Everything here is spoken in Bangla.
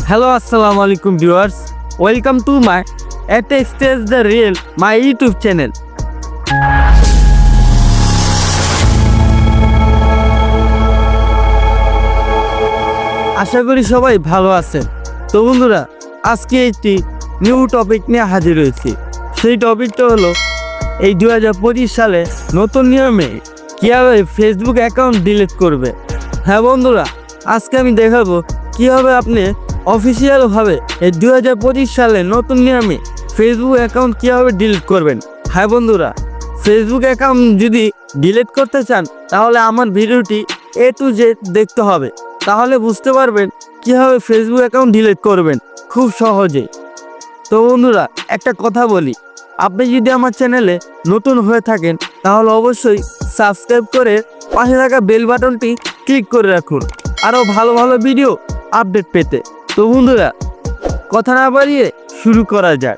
Hello, assalamu alaikum viewers. Welcome to my At Stage the Real, my YouTube channel. আশা করি সবাই ভালো আছেন। তো বন্ধুরা, আজকে একটি নিউ টপিক নিয়ে হাজির হয়েছি। সেই টপিকটা হলো এই 2025 সালে নতুন নিয়মে কীভাবে ফেসবুক অ্যাকাউন্ট ডিলিট করবে। হ্যাঁ বন্ধুরা, আজকে আমি দেখাবো কীভাবে আপনি অফিসিয়ালভাবে এই 2025 সালে নতুন নিয়মে ফেসবুক অ্যাকাউন্ট কীভাবে ডিলিট করবেন। হ্যাঁ বন্ধুরা, ফেসবুক অ্যাকাউন্ট যদি ডিলিট করতে চান তাহলে আমার ভিডিওটি A to Z দেখতে হবে, তাহলে বুঝতে পারবেন কীভাবে ফেসবুক অ্যাকাউন্ট ডিলিট করবেন খুব সহজে। তো বন্ধুরা, একটা কথা বলি, আপনি যদি আমার চ্যানেলে নতুন হয়ে থাকেন তাহলে অবশ্যই সাবস্ক্রাইব করে পাশে থাকা বেল বাটনটি ক্লিক করে রাখুন আরও ভালো ভালো ভিডিও আপডেট পেতে। তো বন্ধুরা, কথা না বাড়িয়ে শুরু করা যাক।